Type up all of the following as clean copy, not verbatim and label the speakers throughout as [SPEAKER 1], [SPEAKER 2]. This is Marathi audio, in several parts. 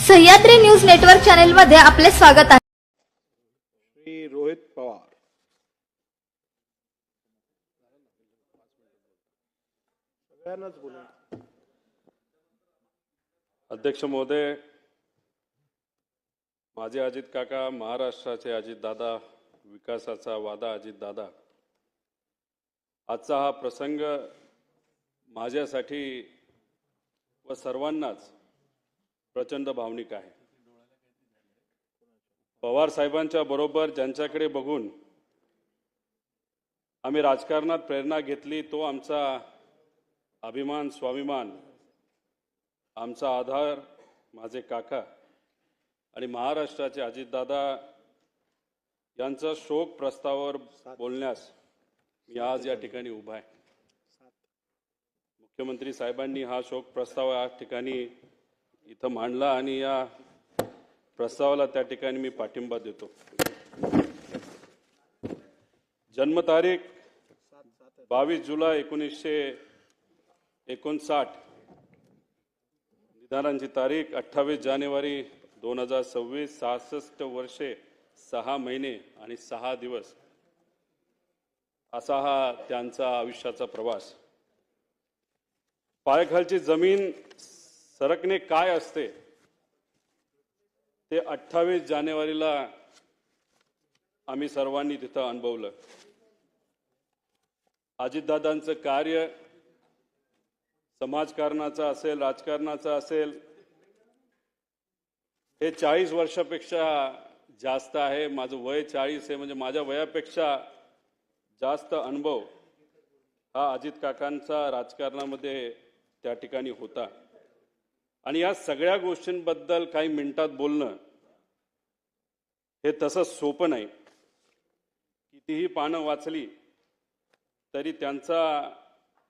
[SPEAKER 1] सह्याद्री न्यूज नेटवर्क चॅनल मध्ये आपले स्वागत आहे।
[SPEAKER 2] श्री रोहित पवार। सगळ्यांनाच बोला।
[SPEAKER 3] अध्यक्ष महोदय, माझे अजित काका, महाराष्ट्राचे अजित दादा, विकासाचा वादा अजित दादा, आजचा हा प्रसंग माझ्यासाठी व सर्वांनाच प्रचंड भावनिक आहे। पवार साहेबांच्या बरोबर ज्यांच्याकडे बघून आम्ही राजकारणात प्रेरणा घेतली, तो आमचा अभिमान, स्वाभिमान, आमचा आधार माझे काका आणि महाराष्ट्राचे अजितदादा यांचा शोक प्रस्तावावर बोलण्यास मी आज या ठिकाणी उभा आहे। मुख्यमंत्री साहेबांनी हा शोक प्रस्ताव या ठिकाणी इथं मांडला आणि या प्रस्तावाला त्या ठिकाणी मी पाठिंबा देतो। जन्मतारीख 22 जुलै 1959, निधनाची तारीख 28 जानेवारी 2026, 66 वर्षे 6 महिने आणि 6 दिवस असा हा त्यांचा आयुष्याचा प्रवास। पायाखालची जमीन सरकणे काय असते ते 28 जानेवारीला आम्ही सर्वांनी तिथं अनुभवलं। अजितदादांचं कार्य समाजकारणाचं असेल, राजकारणाचं असेल, हे 40 वर्षापेक्षा जास्त आहे। माझं वय 40 आहे, म्हणजे माझ्या वयापेक्षा जास्त अनुभव हा अजित काकांचा राजकारणामध्ये त्या ठिकाणी होता। आणि या सगळ्या गोष्टींबद्दल काही मिनिटात बोलणं हे तसं सोपं नाही। कितीही पानं वाचली तरी त्यांचा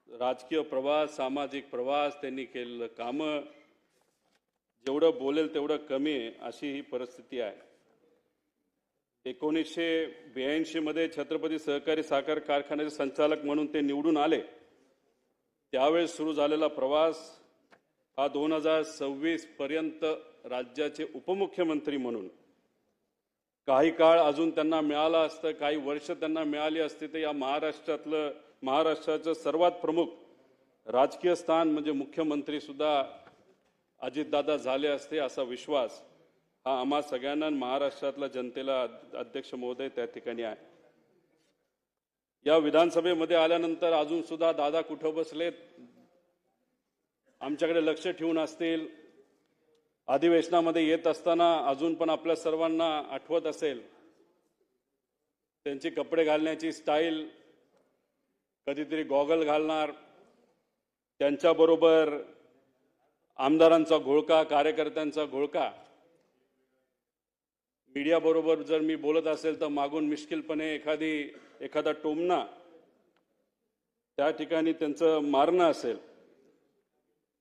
[SPEAKER 3] राजकीय प्रवास, सामाजिक प्रवास, त्यांनी केलेलं कामं, जेवढं बोलेल तेवढं कमी आहे, अशी ही परिस्थिती आहे। 1982 मध्ये छत्रपती सहकारी साखर कारखान्याचे संचालक म्हणून ते निवडून आले। त्यावेळेस सुरू झालेला प्रवास हा 2026 पर्यंत राज्याचे उपमुख्यमंत्री म्हणून काही काळ अजून त्यांना मिळाला असतं, काही वर्ष त्यांना मिळाली असती तर या महाराष्ट्राचं सर्वात प्रमुख राजकीय स्थान म्हणजे मुख्यमंत्री सुद्धा अजितदादा झाले असते, असा विश्वास हा आम्हा सगळ्यांना, महाराष्ट्रातल्या जनतेला अध्यक्ष महोदय त्या ठिकाणी आहे। या विधानसभेमध्ये आल्यानंतर अजून सुद्धा दादा कुठं बसलेत आमच्याकडे लक्ष ठेवून असतील। अधिवेशनामध्ये येत असताना अजून पण आपल्या सर्वांना आठवत असेल त्यांची कपडे घालण्याची स्टाईल, कधीतरी गॉगल घालणार, त्यांच्याबरोबर आमदारांचा घोळका, कार्यकर्त्यांचा घोळका। मीडिया बरोबर जर मी बोलत असेल तर मागून मिश्किलपणे एखादा टोमणा, त्या ठिकाणी त्यांचं मारणं असेल।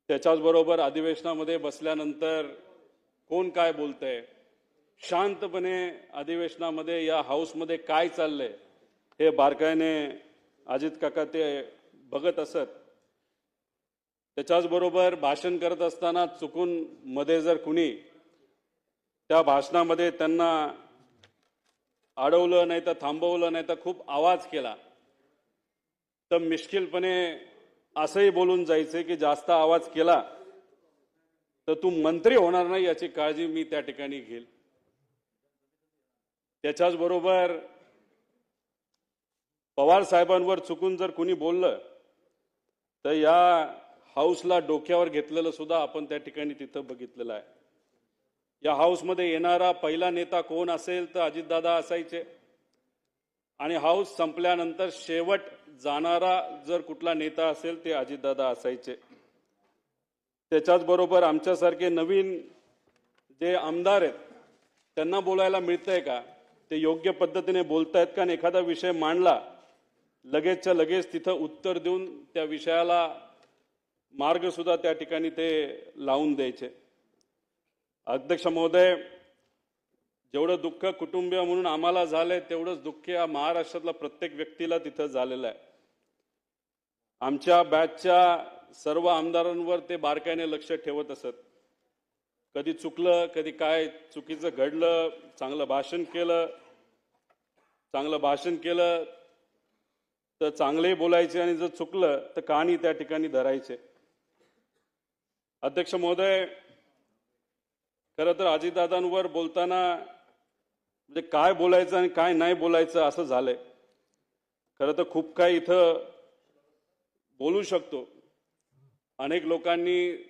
[SPEAKER 3] त्याच्याचबरोबर अधिवेशनामध्ये बसल्यानंतर कोण काय बोलतंय, शांतपणे अधिवेशनामध्ये या हाऊसमध्ये काय चाललंय हे बारकाईने अजित काका ते बघत असत। त्याच्याचबरोबर भाषण करत असताना चुकून मध्ये जर कुणी त्या भाषणामध्ये त्यांना अडवलं नाही तर थांबवलं नाही तर खूप आवाज केला तर मिश्किलपणे असंही बोलून जायचे की जास्त आवाज केला तर तू मंत्री होणार नाही याची काळजी मी त्या ठिकाणी घेईल। त्याच्याचबरोबर पवार साहेबांवर चुकून जर कुणी बोललं तर या हाऊसला डोक्यावर घेतलेलं सुद्धा आपण त्या ठिकाणी तिथं बघितलेलं आहे। या हाऊसमध्ये येणारा पहिला नेता कोण असेल तर अजितदादा असायचे आणि हाऊस संपल्यानंतर शेवट जाणारा जर कुठला नेता असेल ते अजितदादा असायचे। त्याच्याचबरोबर आमच्यासारखे नवीन जे आमदार आहेत त्यांना बोलायला मिळतंय का, ते योग्य पद्धतीने बोलतायत का, आणि एखादा विषय मांडला लगेचच्या लगेच तिथं उत्तर देऊन त्या विषयाला मार्ग सुद्धा त्या ठिकाणी ते लावून द्यायचे। अध्यक्ष महोदय, जेवढं दुःख कुटुंबीय म्हणून आम्हाला झालंय तेवढंच दुःख या महाराष्ट्रातल्या प्रत्येक व्यक्तीला तिथं झालेलं आहे। आमच्या बॅचच्या सर्व आमदारांवर ते बारकाईने लक्ष ठेवत असत। कधी चुकलं, कधी काय चुकीचं घडलं, चांगलं भाषण केलं तर चांगले बोलायचे आणि जर चुकलं तर कहाणी त्या ठिकाणी धरायचे. अध्यक्ष महोदय, खरं तर अजितदादांवर बोलताना म्हणजे काय बोलायचं आणि काय नाही बोलायचं असं झालंय. खरं तर खूप काही इथं बोलू शकतो. अनेक लोकांनी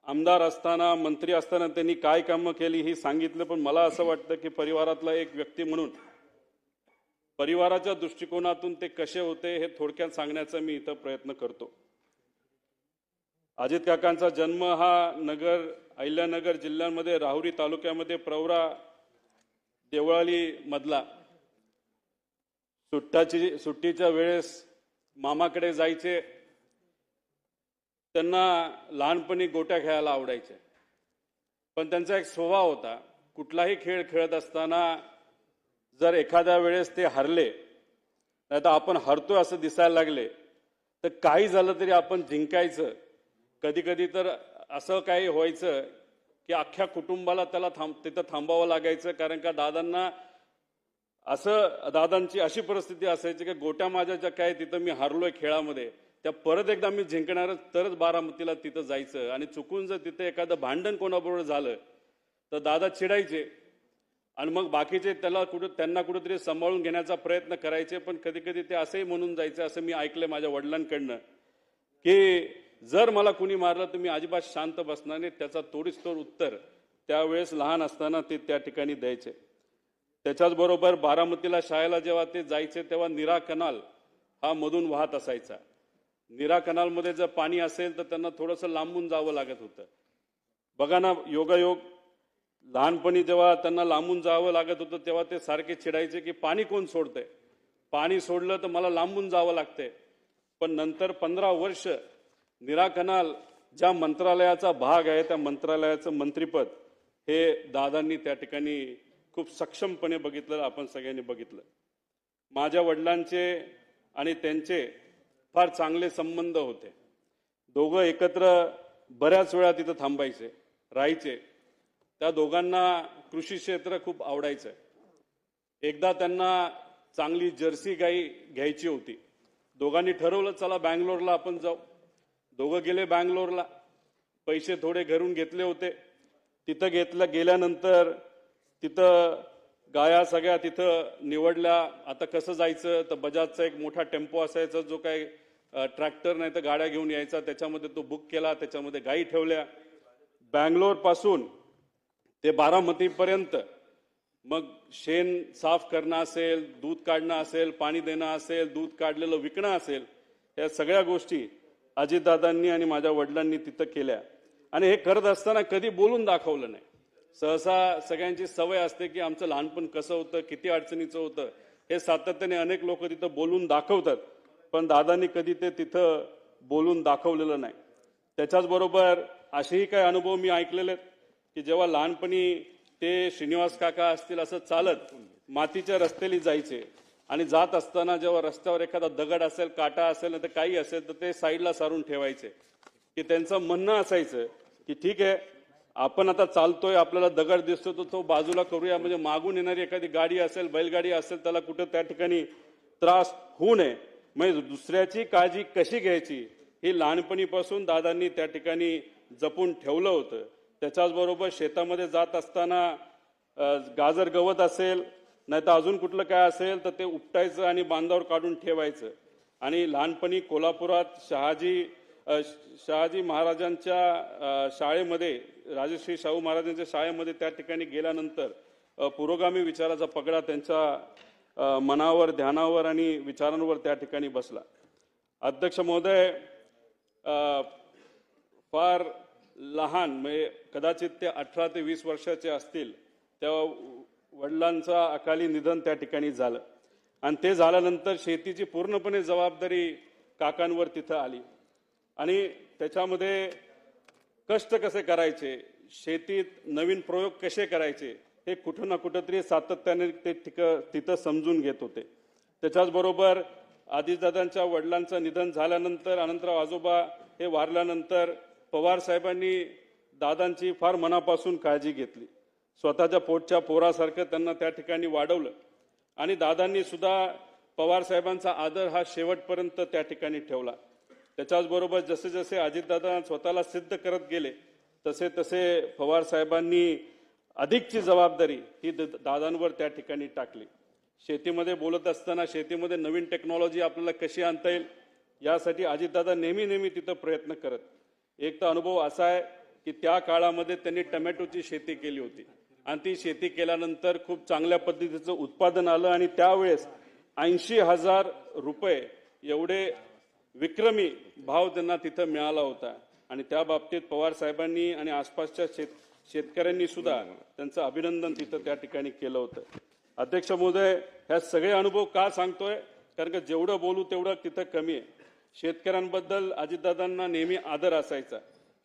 [SPEAKER 3] आमदार असताना, मंत्री असताना त्यांनी काय कामं केली ही सांगितलं, पण मला असं वाटतं की परिवारातला एक व्यक्ती म्हणून परिवाराच्या दृष्टिकोनातून ते कसे होते हे थोडक्यात सांगण्याचा मी इथं प्रयत्न करतो. अजित काकांचा जन्म हा अहिल्यानगर जिल्ह्यामध्ये राहुरी तालुक्यामध्ये प्रवरा देवळाली मधला. सुट्टीच्या वेळेस मामाकडे जायचे. त्यांना लहानपणी गोट्या खेळायला आवडायचे, पण त्यांचा एक स्वभाव होता, कुठलाही खेळ खेळत असताना जर एखाद्या वेळेस ते हरले, नाहीतर आपण हरतोय असं दिसायला लागले, तर काही झालं तरी आपण जिंकायचं. कधी कधी तर असं काही व्हायचं की अख्ख्या कुटुंबाला त्याला तिथं थांबावं लागायचं, कारण का दादांची अशी परिस्थिती असायची की गोट्या माझ्या ज्या काय तिथं मी हरलोय खेळामध्ये, त्या परत एकदा मी जिंकणारच तरच बारामतीला तिथं जायचं. आणि चुकून जर तिथे एखादं भांडण कोणाबरोबर झालं तर दादा चिडायचे आणि मग बाकीचे त्यांना कुठेतरी सांभाळून घेण्याचा प्रयत्न करायचे. पण कधी कधी ते असंही म्हणून जायचं, असं मी ऐकलं माझ्या वडिलांकडनं, की जर मला कुणी मारलं तर मी अजिबात शांत बसणार नाही. त्याचा तोडीसतोड उत्तर त्यावेळेस लहान असताना ते त्या ठिकाणी द्यायचे. त्याच्याच बरोबर बारामतीला शाळेला जेव्हा ते जायचे तेव्हा नीरा कनाल हा मधून वाहत असायचा. नीरा कनालमध्ये जर पाणी असेल तर त्यांना थोडंसं लांबून जावं लागत होतं. बघा ना, योगायोग, लहानपणी जेव्हा त्यांना लांबून जावं लागत होतं तेव्हा ते सारखे चिडायचे की पाणी कोण सोडतंय, पाणी सोडलं तर मला लांबून जावं लागतंय. पण नंतर 15 वर्ष नीरा कनाल ज्या मंत्रालयाचा भाग आहे त्या मंत्रालयाचं मंत्रिपद हे दादांनी त्या ठिकाणी खूप सक्षमपणे बघितलं, आपण सगळ्यांनी बघितलं. माझ्या वडिलांचे आणि त्यांचे फार चांगले संबंध होते. दोघं एकत्र बऱ्याच वेळा तिथं थांबायचे, राहायचे. त्या दोघांना कृषी क्षेत्र खूप आवडायचं. एकदा त्यांना चांगली जर्सी गाई घ्यायची होती. दोघांनी ठरवलं, चला बँगलोरला आपण जाऊ. दोघं गेले बँगलोरला. पैसे थोडे घरून घेतले होते. तिथं गेल्यानंतर तिथं गाया सगळ्या तिथं निवडल्या. आता कसं जायचं, तर बजाजचा एक मोठा टेम्पो असायचा, जो काही ट्रॅक्टर नाही तर गाड्या घेऊन यायचा, त्याच्यामध्ये तो बुक केला, त्याच्यामध्ये गायी ठेवल्या. बँगलोर पासून ते बारामतीपर्यंत मग शेण साफ करणं असेल, दूध काढणं असेल, पाणी देणं असेल, दूध काढलेलं विकणं असेल, या सगळ्या गोष्टी अजितदादांनी आणि माझ्या वडिलांनी तिथं केल्या. आणि हे करत असताना कधी बोलून दाखवलं नाही. सहसा सगळ्यांची सवय असते की आमचं लहानपण कसं होतं, किती अडचणीचं होतं, हे सातत्याने अनेक लोक तिथं बोलून दाखवतात, पण दादांनी कधी ते तिथं बोलून दाखवलेलं नाही. त्याच्याच बरोबर असेही काही अनुभव मी ऐकलेले आहेत की जेव्हा लहानपणी ते श्रीनिवास काका असतील असं चालत मातीच्या रस्त्याने जायचे आणि जात असताना जेव्हा रस्त्यावर एखादा दगड असेल, काटा असेल नाही तर काही असेल तर ते साईडला सारून ठेवायचे. की त्यांचं म्हणणं असायचं की ठीक आहे, आपण आता चालतोय, आपल्याला दगड दिसतो तर तो बाजूला करूया, म्हणजे मागून येणारी एखादी गाडी असेल, बैलगाडी असेल, त्याला कुठं त्या ठिकाणी त्रास होऊ नये. म्हणजे दुसऱ्याची काळजी कशी घ्यायची ही लहानपणीपासून दादांनी त्या ठिकाणी जपून ठेवलं होतं. त्याच्याचबरोबर शेतामध्ये जात असताना गाजर गवत असेल नाही तर अजून कुठलं काय असेल तर ते उपटायचं आणि बांधावर काढून ठेवायचं. आणि लहानपणी कोल्हापुरात शहाजी महाराजांच्या शाळेमध्ये, राजश्री शाहू महाराजांच्या शाळेमध्ये त्या ठिकाणी गेल्यानंतर पुरोगामी विचाराचा पगडा त्यांच्या मनावर, ध्यानावर आणि विचारांवर त्या ठिकाणी बसला. अध्यक्ष महोदय, फार लहान म्हणजे कदाचित ते 18 ते 20 वर्षाचे असतील तेव्हा वडिलांचा अकाली निधन त्या ठिकाणी झालं. आणि ते झाल्यानंतर शेतीची पूर्णपणे जबाबदारी काकांवर तिथं आली. आणि त्याच्यामध्ये कष्ट कसे करायचे, शेतीत नवीन प्रयोग कसे करायचे हे कुठं ना कुठंतरी सातत्याने ते तिथं समजून घेत होते. त्याच्याचबरोबर आदिदादांच्या वडिलांचं निधन झाल्यानंतर अनंतराव आजोबा हे वारल्यानंतर पवार साहेबांनी दादांची फार मनापासून काळजी घेतली. स्वतःच्या पोटच्या पोरासारखं त्यांना त्या ठिकाणी वाढवलं आणि दादांनी सुद्धा पवार साहेबांचा आदर हा शेवटपर्यंत त्या ठिकाणी ठेवला. त्याच्याचबरोबर जसे जसे अजितदादा स्वतःला सिद्ध करत गेले तसे तसे पवार साहेबांनी अधिकची जबाबदारी ही दादांवर त्या ठिकाणी टाकली. शेतीमध्ये बोलत असताना शेतीमध्ये नवीन टेक्नॉलॉजी आपल्याला कशी आणता येईल यासाठी अजितदादा नेहमी तिथं प्रयत्न करत. एक तर अनुभव असा आहे की त्या काळामध्ये त्यांनी टमॅटोची शेती केली होती आणि ती शेती केल्यानंतर खूप चांगल्या पद्धतीचं उत्पादन आलं आणि त्यावेळेस 80,000 रुपये एवढे विक्रमी भाव त्यांना तिथं मिळाला होता आणि त्या बाबतीत पवार साहेबांनी आणि आसपासच्या शेतकऱ्यांनी सुद्धा त्यांचं अभिनंदन तिथं त्या ठिकाणी केलं होतं. अध्यक्ष महोदय, ह्या सगळे अनुभव का सांगतोय कारण का जेवढं बोलू तेवढं तिथं कमी आहे. शेतकऱ्यांबद्दल अजितदादांना नेहमी आदर असायचा.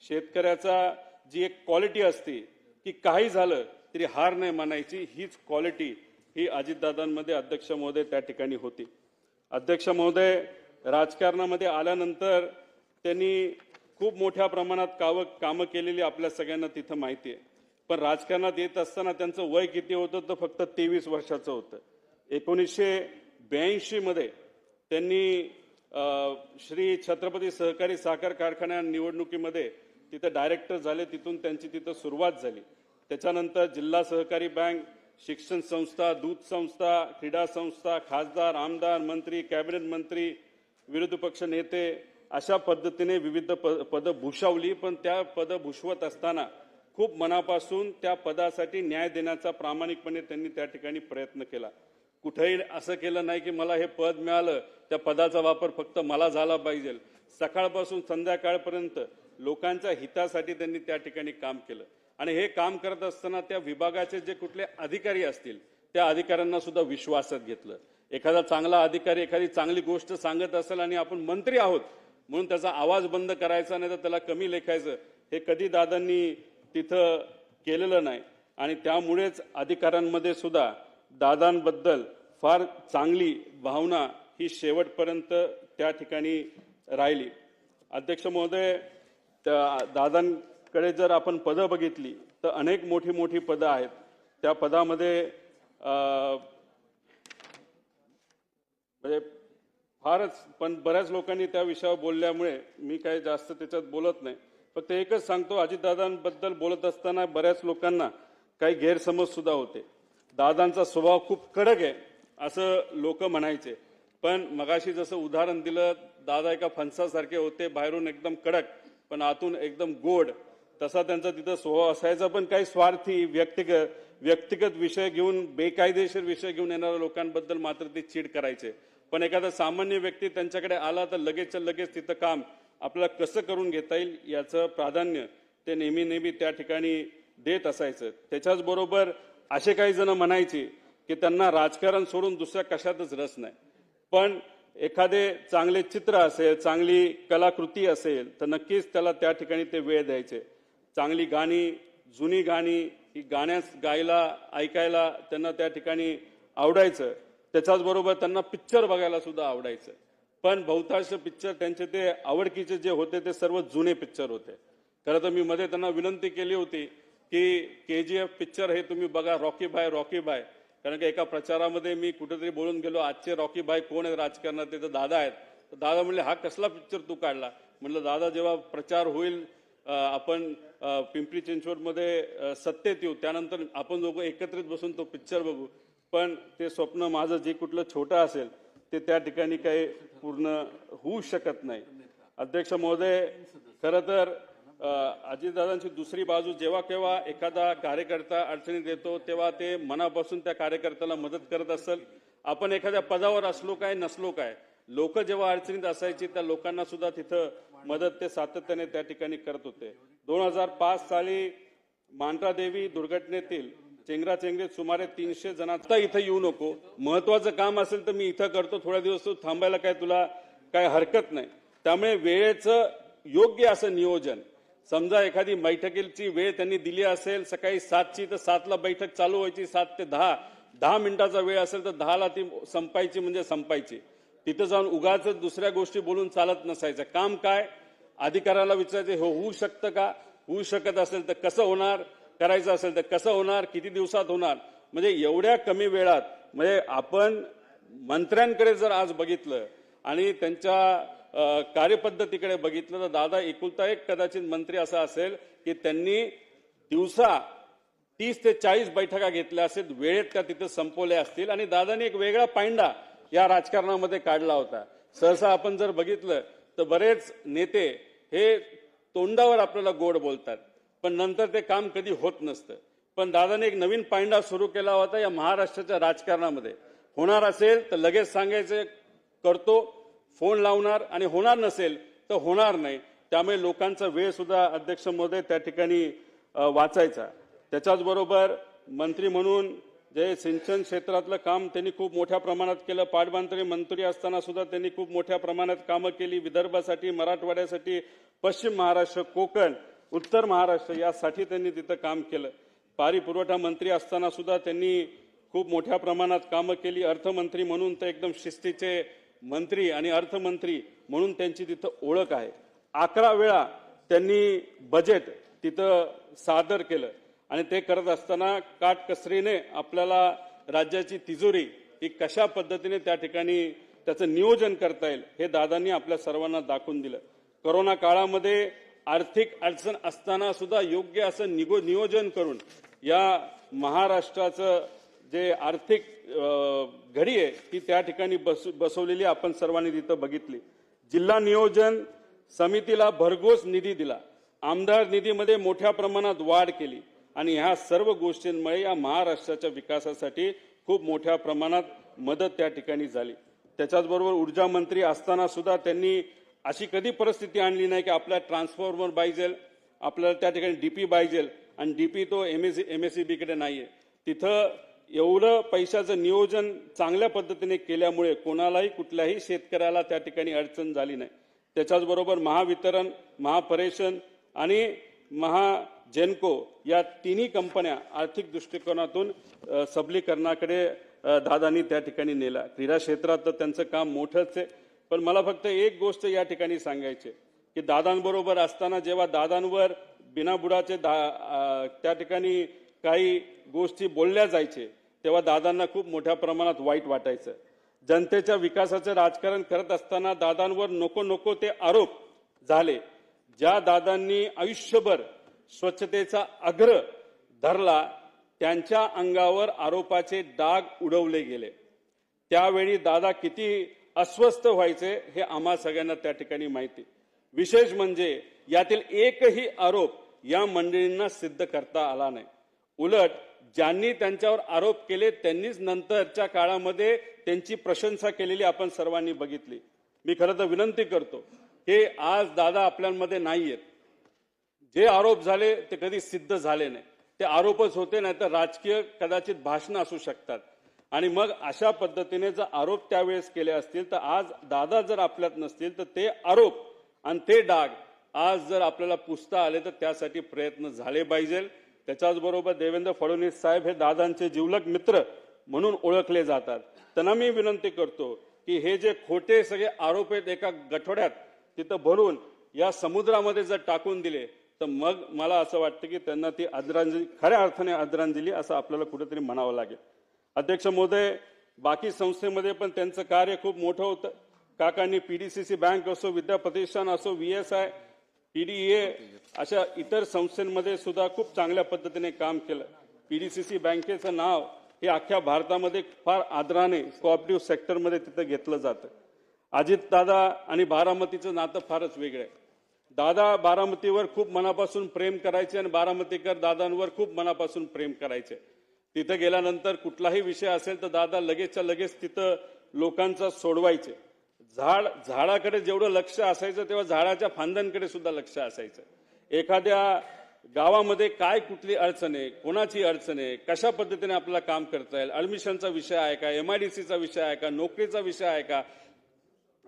[SPEAKER 3] शेतकऱ्याचा जी एक क्वालिटी असते की काही झालं तरी हार नाही मानायची, हीच क्वालिटी ही अजितदादांमध्ये अध्यक्ष महोदय त्या ठिकाणी होती. अध्यक्ष महोदय, राजकारणामध्ये आल्यानंतर त्यांनी खूप मोठ्या प्रमाणात कामं केलेली आपल्या सगळ्यांना तिथं माहिती आहे. पण राजकारणात येत असताना त्यांचं वय किती होतं तर फक्त 23 वर्षाचं होतं. 1982 मध्ये त्यांनी श्री छत्रपती सहकारी साखर कारखान्या निवडणुकीमध्ये तिथं डायरेक्टर झाले. तिथून त्यांची तिथं सुरुवात झाली. त्याच्यानंतर जिल्हा सहकारी बँक, शिक्षण संस्था, दूध संस्था, क्रीडा संस्था, खासदार, आमदार, मंत्री, कॅबिनेट मंत्री, विरोधी पक्ष नेते अशा पद्धतीने विविध पदं भूषवली. पण त्या पदं भूषवत असताना खूप मनापासून त्या पदासाठी न्याय देण्याचा प्रामाणिकपणे त्यांनी त्या ठिकाणी प्रयत्न केला. कुठेही असं केलं नाही की मला हे पद मिळालं त्या पदाचा वापर फक्त मला झाला पाहिजे. सकाळपासून संध्याकाळपर्यंत लोकांच्या हितासाठी त्यांनी त्या ठिकाणी काम केलं आणि हे काम करत असताना त्या विभागाचे जे कुठले अधिकारी असतील त्या अधिकाऱ्यांना सुद्धा विश्वासात घेतलं. एखादा चांगला अधिकारी एखादी चांगली गोष्ट सांगत असेल आणि आपण मंत्री आहोत म्हणून त्याचा आवाज बंद करायचा नाही तर त्याला कमी लेखायचं, हे कधी दादांनी तिथं केलेलं नाही आणि त्यामुळेच अधिकाऱ्यांमध्ये सुद्धा दादांबद्दल फार चांगली भावना ही शेवटपर्यंत त्या ठिकाणी राहिली. अध्यक्ष महोदय, दादांकडे जर आपण पदं बघितली तर अनेक मोठी पदं आहेत. त्या पदामध्ये म्हणजे फारच, पण बऱ्याच लोकांनी त्या विषयावर बोलल्यामुळे मी काही जास्त त्याच्यात बोलत नाही. फक्त एकच सांगतो, अजितदादांबद्दल बोलत असताना बऱ्याच लोकांना काही गैरसमज सुद्धा होते. दादांचा स्वभाव खूप कडक आहे असं लोक म्हणायचे, पण मगाशी जसं उदाहरण दिलं, दादा एका फणसासारखे होते, बाहेरून एकदम कडक पण आतून एकदम गोड, तसा त्यांचा तिथं स्वभाव असायचा. पण काही स्वार्थी व्यक्तिगत विषय घेऊन, बेकायदेशीर विषय घेऊन येणाऱ्या लोकांबद्दल मात्र ते चीड करायचे. पण एखादा सामान्य व्यक्ती त्यांच्याकडे आला तर लगेचच्या लगेच तिथं काम आपल्याला कसं करून घेता येईल याचं प्राधान्य ते नेहमी त्या ठिकाणी देत असायचं. त्याच्याच बरोबर असे काही जण म्हणायचे की त्यांना राजकारण सोडून दुसऱ्या कशातच रस नाही, पण एखादे चांगले चित्र असेल, चांगली कलाकृती असेल तर नक्कीच त्याला त्या ठिकाणी ते वेळ द्यायचे. चांगली गाणी, जुनी गाणी ही गाण्यास गायला, ऐकायला त्यांना त्या ठिकाणी आवडायचं. त्याच्याच बरोबर त्यांना पिक्चर बघायला सुद्धा आवडायचं. पण बहुतांश पिक्चर त्यांचे ते आवडकीचे जे होते ते सर्व जुने पिक्चर होते. खरं तर मी मध्ये त्यांना विनंती केली होती की KGF पिक्चर हे तुम्ही बघा, रॉकी बाय, कारण की एका प्रचारामध्ये मी कुठेतरी बोलून गेलो, आजचे रॉकी बाय कोण आहेत राजकारणात, ते तर दादा आहेत. तर दादा म्हणले, हा कसला पिक्चर तू काढला? म्हणलं, दादा जेव्हा प्रचार होईल, आपण पिंपरी चिंचवडमध्ये सत्तेत येऊ, त्यानंतर आपण दोघं एकत्रित बसून तो पिक्चर बघू. पण ते स्वप्न माझं जे कुठलं छोटं असेल ते त्या ठिकाणी काही पूर्ण होऊ शकत नाही. अध्यक्ष महोदय, खरं तर अजितदादांची दुसरी बाजू, जेव्हा केव्हा एखादा कार्यकर्ता अडचणीत येतो तेव्हा ते मनापासून त्या कार्यकर्त्याला मदत करत असेल. आपण एखाद्या पदावर असलो काय नसलो काय, लोक जेव्हा अडचणीत असायची त्या लोकांना सुद्धा तिथं मदत ते सातत्याने त्या ठिकाणी करत होते. 2005 साली मांढरादेवी दुर्घटनेतील चेंगराचेंगरीत सुमारे 300 जणांचा इथं येऊ नको, महत्वाचं काम असेल तर मी इथं करतो, थोड्या दिवस थांबायला काय तुला काय हरकत नाही. त्यामुळे वेळेचं योग्य असं नियोजन, समजा एखादी बैठकीची वेळ त्यांनी दिली असेल सकाळी 7ची तर 7ला बैठक चालू व्हायची, 7 ते 10 मिनिटाचा वेळ असेल तर 10ला ती संपायची म्हणजे संपायची. तिथं जाऊन उगाच दुसऱ्या गोष्टी बोलून चालत नसायचं. काम काय, अधिकाऱ्याला विचारायचं, हे होऊ शकतं का, होऊ शकत असेल तर कसं होणार, करायचं असेल तर कसं होणार, किती दिवसात होणार. म्हणजे एवढ्या कमी वेळात म्हणजे आपण मंत्र्यांकडे जर आज बघितलं आणि त्यांच्या कार्यपद्धतीकडे बघितलं तर दादा एकुलता एक कदाचित मंत्री असा असेल की त्यांनी दिवसा 30 ते 40 बैठका घेतल्या असतील, वेळेत त्या तिथे संपवल्या असतील आणि दादांनी एक वेगळा पायंडा या राजकारणामध्ये काढला होता. सहसा आपण जर बघितलं तर बरेच नेते हे तोंडावर आपल्याला गोड बोलतात पण नंतर ते काम कधी होत नसतं. पण दादाने एक नवीन पायंडा सुरू केला होता या महाराष्ट्राच्या राजकारणामध्ये. होणार असेल तर लगेच सांगायचं करतो, फोन लावणार आणि होणार नसेल तर होणार नाही. त्यामुळे लोकांचा वेळ सुद्धा अध्यक्ष महोदय त्या ठिकाणी वाचायचा. त्याच्याच बरोबर मंत्री म्हणून जे सिंचन क्षेत्रातलं काम त्यांनी खूप मोठ्या प्रमाणात केलं. पाटबंधारे मंत्री असताना सुद्धा त्यांनी खूप मोठ्या प्रमाणात कामं केली. विदर्भासाठी, मराठवाड्यासाठी, पश्चिम महाराष्ट्र, कोकण, उत्तर महाराष्ट्र यासाठी त्यांनी तिथं काम केलं. पाणी पुरवठा मंत्री असताना सुद्धा त्यांनी खूप मोठ्या प्रमाणात कामं केली. अर्थमंत्री म्हणून तर एकदम शिस्तीचे मंत्री आणि अर्थमंत्री म्हणून त्यांची तिथं ओळख आहे. 11 वेळा त्यांनी बजेट तिथं सादर केलं आणि ते करत असताना काटकसरीने आपल्याला राज्याची तिजोरी ही कशा पद्धतीने त्या ठिकाणी त्याचं नियोजन करता येईल हे दादांनी आपल्या सर्वांना दाखवून दिलं. कोरोना काळामध्ये आर्थिक अडचण असताना सुद्धा योग्य असं नियोजन करून या महाराष्ट्राचं जे आर्थिक घडी आहे ती त्या ठिकाणी बसवलेली आपण सर्वांनी तिथं बघितली. जिल्हा नियोजन समितीला भरघोस निधी दिला. आमदार निधीमध्ये मोठ्या प्रमाणात वाढ केली आणि ह्या सर्व गोष्टींमुळे या महाराष्ट्राच्या विकासासाठी खूप मोठ्या प्रमाणात मदत त्या ठिकाणी झाली. त्याच्याचबरोबर ऊर्जा मंत्री असताना सुद्धा त्यांनी अशी कधी परिस्थिती आणली नाही की आपल्याला ट्रान्सफॉर्मर पाहिजे, आपल्याला त्या ठिकाणी डीपी पाहिजे आणि डीपी तो एमएसईबीकडे नाहीये. तिथं एवढं पैशाचं नियोजन चांगल्या पद्धतीने केल्यामुळे कोणालाही कुठल्याही शेतकऱ्याला त्या ठिकाणी अडचण झाली नाही. त्याच्याचबरोबर महावितरण, महापरेशन आणि महाजेनको या तिन्ही कंपन्या आर्थिक दृष्टिकोनातून सबलीकरणाकडे दादांनी त्या ठिकाणी नेला. क्रीडा क्षेत्रात तर त्यांचं काम मोठंच आहे. पण मला फक्त एक गोष्ट या ठिकाणी सांगायची की दादांबरोबर असताना जेव्हा दादांवर बिनाबुडाचे त्या ठिकाणी काही गोष्टी बोलल्या जायचे तेव्हा दादांना खूप मोठ्या प्रमाणात वाईट वाटायचं. जनतेच्या विकासाचं राजकारण करत असताना दादांवर नको नको ते आरोप झाले. ज्या दादांनी आयुष्यभर स्वच्छतेचा अग्र धरला त्यांच्या अंगावर आरोपाचे डाग उडवले गेले. त्यावेळी दादा किती अस्वस्थ व्हायचे हे आम्हा सगळ्यांना त्या ठिकाणी माहिती. विशेष म्हणजे यातील एकही आरोप या मंडळींना सिद्ध करता आला नाही. उलट ज्यांनी त्यांच्यावर आरोप केले त्यांनीच नंतरच्या काळामध्ये त्यांची प्रशंसा केलेली आपण सर्वांनी बघितली. मी खरं तर विनंती करतो की आज दादा आपल्यामध्ये नाहीयेत. जे आरोप झाले ते कधी सिद्ध झाले नाही, ते आरोपच होते, नाही तर राजकीय कदाचित भाषणं असू शकतात. आणि मग अशा पद्धतीने जर आरोप त्यावेळेस केले असतील तर आज दादा जर आपल्यात नसतील तर ते आरोप आणि ते डाग आज जर आपल्याला पुसता आले तर त्यासाठी प्रयत्न झाले पाहिजे. त्याच्याचबरोबर देवेंद्र फडणवीस साहेब हे दादांचे जिवलग मित्र म्हणून ओळखले जातात. त्यांना मी विनंती करतो की हे जे खोटे सगळे आरोप आहेत एका गठोड्यात तिथं भरून या समुद्रामध्ये जर टाकून दिले तर मग मला असं वाटतं की त्यांना ती आदरांजली, खऱ्या अर्थाने आदरांजली असं आपल्याला कुठेतरी म्हणावं लागेल. अध्यक्ष महोदय, बाकी संस्थेमध्ये पण त्यांचं कार्य खूप मोठं होतं. काकांनी पीडीसीसी बँक असो, विद्या प्रतिष्ठान असो, VSI, PDEA अशा इतर संस्थांमध्ये सुद्धा खूप चांगल्या पद्धतीने काम केलं. पीडीसीसी बँकेचं नाव हे अख्ख्या भारतामध्ये फार आदराने कोऑपरेटिव्ह सेक्टरमध्ये तिथं घेतलं जातं. अजितदादा आणि बारामतीचं नातं फारच वेगळं आहे. दादा बारामतीवर खूप मनापासून प्रेम करायचे आणि बारामतीकर दादांवर खूप मनापासून प्रेम करायचे. तिथं गेल्यानंतर कुठलाही विषय असेल तर दादा लगेचच्या लगेच तिथं लोकांचा सोडवायचे. झाडाकडे जेवढं लक्ष असायचं तेव्हा झाडाच्या फांद्यांकडे सुद्धा लक्ष असायचं. एखाद्या गावामध्ये काय कुठली अडचण आहे, कोणाची अडचण आहे, कशा पद्धतीने आपल्याला काम करता येईल, ऍडमिशनचा विषय आहे का, MIDCचा विषय आहे का, नोकरीचा विषय आहे का,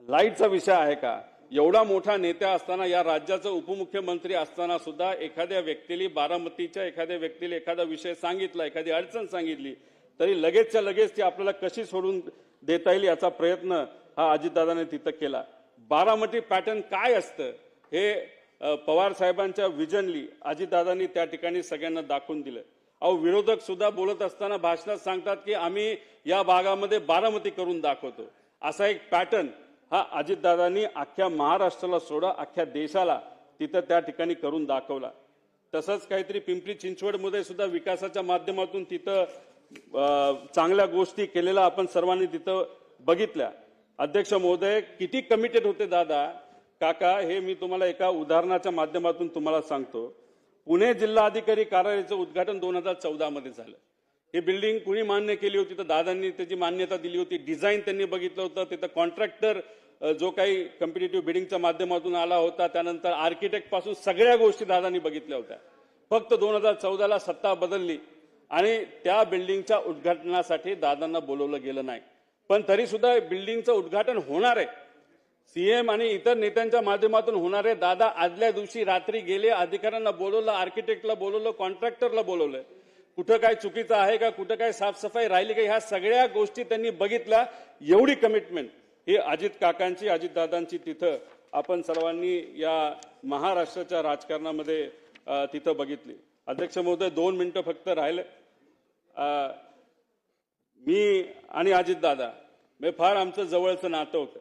[SPEAKER 3] लाईटचा विषय आहे का, एवढा मोठा नेता असताना, या राज्याचा उपमुख्यमंत्री असताना सुद्धा एखाद्या व्यक्तीला, बारामतीच्या एखाद्या व्यक्तीला एखादा विषय सांगितला, एखादी अडचण सांगितली तरी लगेचच्या लगेच ती आपल्याला कशी सोडून देता येईल याचा प्रयत्न हा अजितदादाने तिथं केला. बारामती पॅटर्न काय असतं हे पवार साहेबांच्या विजनली अजितदादांनी त्या ठिकाणी सगळ्यांना दाखवून दिलं. अहो, विरोधक सुद्धा बोलत असताना भाषणात सांगतात की आम्ही या भागामध्ये बारामती करून दाखवतो. असा एक पॅटर्न हा अजितदादांनी अख्ख्या महाराष्ट्राला सोडा अख्ख्या देशाला तिथं त्या ठिकाणी करून दाखवला. तसंच काहीतरी पिंपरी चिंचवडमध्ये सुद्धा विकासाच्या माध्यमातून तिथं चांगल्या गोष्टी केलेल्या आपण सर्वांनी तिथं बघितल्या. अध्यक्ष महोदय, किती कमिटेड होते दादा काका हे मी तुम्हाला एका उदाहरणाच्या माध्यमातून तुम्हाला सांगतो. पुणे जिल्हाधिकारी कार्यालयाचं उद्घाटन 2014 मध्ये झालं. ही बिल्डिंग कुणी मान्य केली होती तर दादांनी त्याची मान्यता दिली होती. डिझाईन त्यांनी बघितलं होतं. तिथं कॉन्ट्रॅक्टर जो काही कॉम्पिटिटिव्ह बिडिंगच्या माध्यमातून आला होता, त्यानंतर आर्किटेक्ट पासून सगळ्या गोष्टी दादांनी बघितल्या होत्या. फक्त 2014ला सत्ता बदलली आणि त्या बिल्डिंगच्या उद्घाटनासाठी दादांना बोलवलं गेलं नाही. पण तरी सुद्धा बिल्डिंगचं उद्घाटन होणार आहे. सीएम आणि इतर नेत्यांच्या माध्यमातून होणार आहे. दादा आदल्या दिवशी रात्री गेले, अधिकाऱ्यांना बोलवलं, आर्किटेक्टला बोलवलं, कॉन्ट्रॅक्टरला बोलवलं. कुठं काय चुकीचं आहे का, कुठं काय साफसफाई राहिली का, ह्या सगळ्या गोष्टी त्यांनी बघितल्या. एवढी कमिटमेंट ही अजित काकांची, अजितदादांची तिथं आपण सर्वांनी या महाराष्ट्राच्या राजकारणामध्ये तिथं बघितली. अध्यक्ष महोदय, 2 मिनिटं फक्त राहिले. मी आणि अजितदादा म्हणजे फार आमचं जवळचं नातं होतं.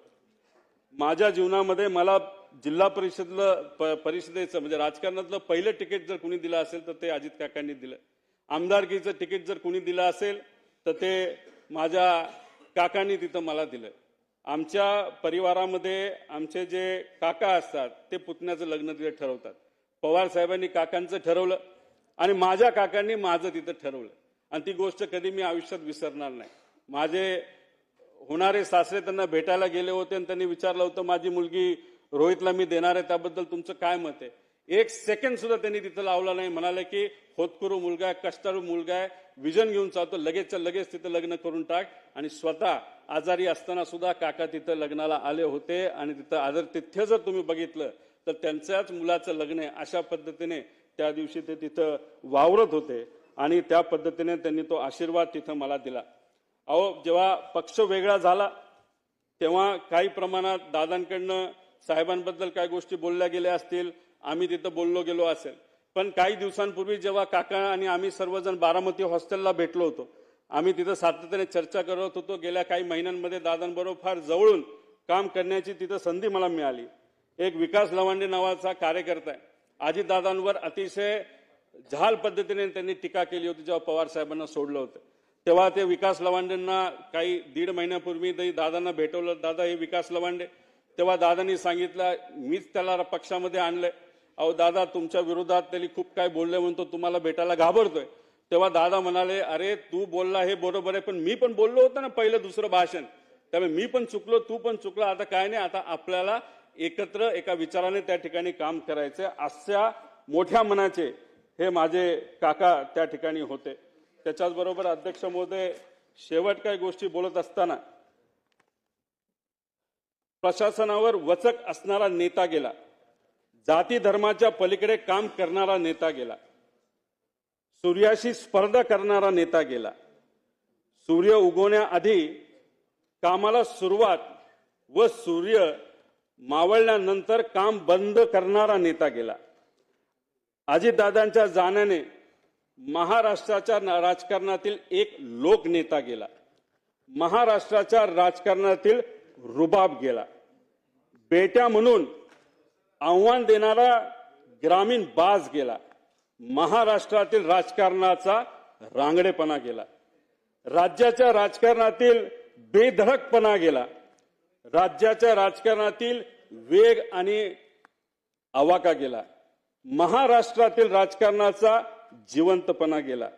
[SPEAKER 3] माझ्या जीवनामध्ये मला जिल्हा परिषदेचं म्हणजे राजकारणातलं पहिलं तिकीट जर कुणी दिलं असेल तर ते अजित काकांनी दिलं. आमदारकीचं तिकीट जर कुणी दिलं असेल तर ते माझ्या काकांनी तिथं मला दिलं. आमच्या परिवारामध्ये आमचे जे काका असतात ते पुतण्याचं लग्न तिथे ठरवतात. पवार साहेबांनी काकांचं ठरवलं आणि माझ्या काकांनी माझं तिथं ठरवलं. आणि ती गोष्ट कधी मी आयुष्यात विसरणार नाही. माझे होणारे सासरे त्यांना भेटायला गेले होते आणि त्यांनी विचारलं होतं माझी मुलगी रोहितला मी देणार आहे, त्याबद्दल तुमचं काय मत आहे. 1 सेकंड सुद्धा त्यांनी तिथं लावला नाही. म्हणाले की होतकरू मुलगा आहे, कष्टाळू मुलगा आहे, विजन घेऊन चालतो, लगेचच्या लगेच तिथं लग्न करून टाक. आणि स्वतः आजारी असताना सुद्धा काका तिथं लग्नाला आले होते आणि तिथं आदरातिथ्य जर तुम्ही बघितलं तर त्यांच्याच मुलाचं लग्न आहे अशा पद्धतीने त्या दिवशी ते तिथं वावरत होते आणि त्या पद्धतीने त्यांनी तो आशीर्वाद तिथं मला दिला. अहो, जेव्हा पक्ष वेगळा झाला तेव्हा काही प्रमाणात दादांकडनं साहेबांबद्दल काही गोष्टी बोलल्या गेल्या असतील, आम्ही तिथं बोललो गेलो असेल. पण काही दिवसांपूर्वी जेव्हा काका आणि आम्ही सर्वजण बारामती हॉस्टेलला भेटलो होतो, आम्ही तिथं सातत्याने चर्चा करत होतो. गेल्या काही महिन्यांमध्ये दादांबरोबर फार जवळून काम करण्याची तिथं संधी मला मिळाली. एक विकास लवांडे नावाचा कार्यकर्ता आहे. अजितदादांवर अतिशय जहाल पद्धतीने त्यांनी टीका केली होती जेव्हा पवार साहेबांना सोडलं होतं. तेव्हा ते विकास लवांडेंना काही 1.5 महिन्यापूर्वी दादांना भेटवलं. दादा हे विकास लवांडे. तेव्हा दादांनी सांगितलं मीच त्याला पक्षामध्ये आणलंय. अहो दादा, तुमच्या विरोधात त्यांनी खूप काय बोलले म्हणतो, तुम्हाला भेटायला घाबरतोय. तेव्हा दादा म्हणाले अरे तू बोलला हे बरोबर आहे, पण मी पण बोललो होतो ना पहिलं दुसरं भाषण, त्यामुळे मी पण चुकलो, तू पण चुकला. आता काय नाही, आता आपल्याला एकत्र एका विचाराने त्या ठिकाणी काम करायचंय. अशा मोठ्या मनाचे हे माझे काका त्या ठिकाणी होते. त्याच्याच बरोबर अध्यक्ष महोदय, शेवट काही गोष्टी बोलत असताना प्रशासनावर वचक असणारा नेता गेला, जाती धर्माच्या पलीकडे काम करणारा नेता गेला, सूर्याशी स्पर्धा करणारा नेता गेला, सूर्य उगवण्याआधी कामाला सुरुवात व सूर्य मावळल्यानंतर काम बंद करणारा नेता गेला. अजितदादांच्या जाण्याने महाराष्ट्राच्या राजकारणातील एक लोकनेता गेला. महाराष्ट्राच्या राजकारणातील रुबाब गेला. बेट्या म्हणून आव्हान देणारा ग्रामीण बाज गेला. महाराष्ट्रातील राजकारणाचा रांगडेपणा गेला. राज्याच्या राजकारणातील बेधडकपणा गेला. राज्याच्या राजकारणातील वेग आणि आवाका गेला. महाराष्ट्रातील राजकारणाचा जिवंतपणा गेला.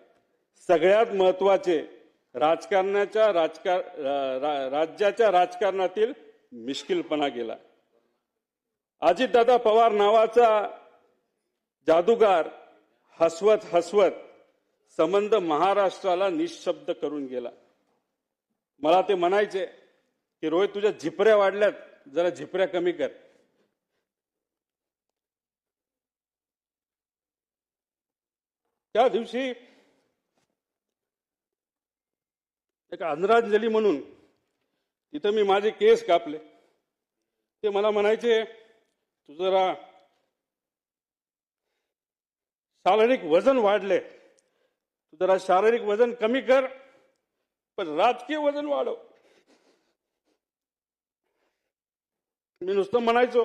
[SPEAKER 3] सगळ्यात महत्वाचे राज्याच्या राजकारणातील मिश्किलपणा गेला. अजितदादा पवार नावाचा जादूगार हसवत हसवत संबंध महाराष्ट्राला निशब्द करून गेला. मला ते म्हणायचे की रोहित तुझ्या झिपऱ्या वाढल्यात, जरा झिपऱ्या कमी कर. त्या दिवशी एक आदरांजली म्हणून तिथं मी माझे केस कापले. ते मला म्हणायचे तू जरा शारीरिक वजन वाढले, तू जरा शारीरिक वजन कमी कर, पण राजकीय वजन वाढव. मी नुसतं म्हणायचो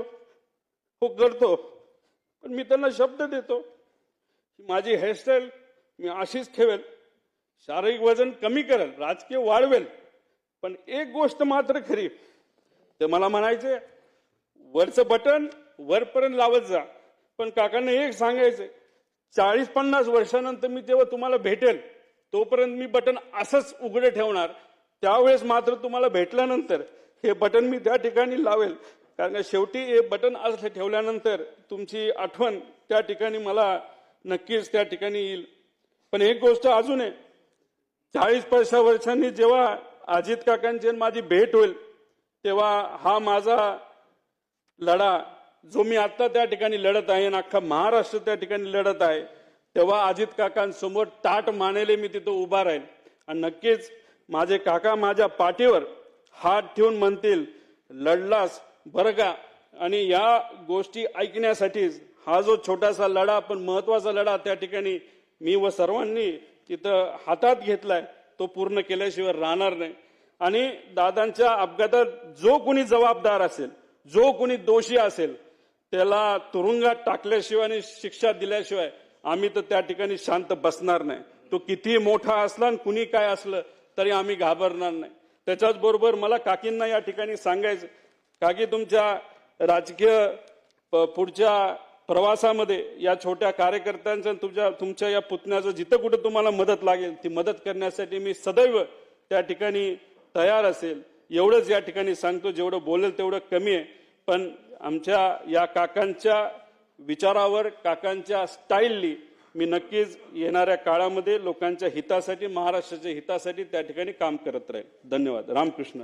[SPEAKER 3] हो करतो, पण मी त्यांना शब्द देतो की माझी हेअरस्टाईल मी अशीच ठेवेल, शारीरिक वजन कमी करेल, राजकीय वाढवेल. पण एक गोष्ट मात्र खरी, ते मला म्हणायचे वरचं बटन वरपर्यंत लावत जा. पण काकांना एक सांगायचे, 40-50 वर्षानंतर मी तेव्हा तुम्हाला भेटेल, तोपर्यंत मी बटन असंच उघडं ठेवणार. त्यावेळेस मात्र तुम्हाला भेटल्यानंतर हे बटन मी त्या ठिकाणी लावेल, कारण शेवटी हे बटन असं ठेवल्यानंतर तुमची आठवण त्या ठिकाणी मला नक्कीच त्या ठिकाणी येईल. पण एक गोष्ट अजून आहे, 40-50 वर्षांनी जेव्हा अजित काकांची माझी भेट होईल, तेव्हा हा माझा लढा जो मी आता त्या ठिकाणी लढत आहे आणि अख्खा महाराष्ट्र त्या ठिकाणी लढत आहे, तेव्हा अजित काकांसमोर ताट मानेले मी तिथं उभा राहील. आणि नक्कीच माझे काका माझ्या पाठीवर हात ठेवून म्हणतील लढलास बरं का. आणि या गोष्टी ऐकण्यासाठीच हा जो छोटासा लढा पण महत्वाचा लढा त्या ठिकाणी मी व सर्वांनी तिथं हातात घेतलाय, तो पूर्ण केल्याशिवाय राहणार नाही. आणि दादांच्या अपघातात जो कोणी जबाबदार असेल, जो कोणी दोषी असेल, त्याला तुरुंगात टाकल्याशिवाय आणि शिक्षा दिल्याशिवाय आम्ही तर त्या ठिकाणी शांत बसणार नाही. तो किती मोठा असला आणि कुणी काय असलं तरी आम्ही घाबरणार नाही. त्याच्याच बरोबर मला काकींना या ठिकाणी सांगायचं, काकी तुमच्या राजकीय पुढच्या प्रवासामध्ये या छोट्या कार्यकर्त्यांचं तुमच्या या पुतण्याचं जिथं कुठं तुम्हाला मदत लागेल ती मदत करण्यासाठी मी सदैव त्या ठिकाणी तयार असेल. एवढंच या ठिकाणी सांगतो, जेवढं बोलेल तेवढं कमी आहे. पण आमच्या या काकांच्या विचारावर, काकांच्या स्टाईलनी मी नक्कीच येणाऱ्या काळामध्ये लोकांच्या हितासाठी, महाराष्ट्राच्या हितासाठी त्या ठिकाणी काम करत राहील. धन्यवाद. रामकृष्ण.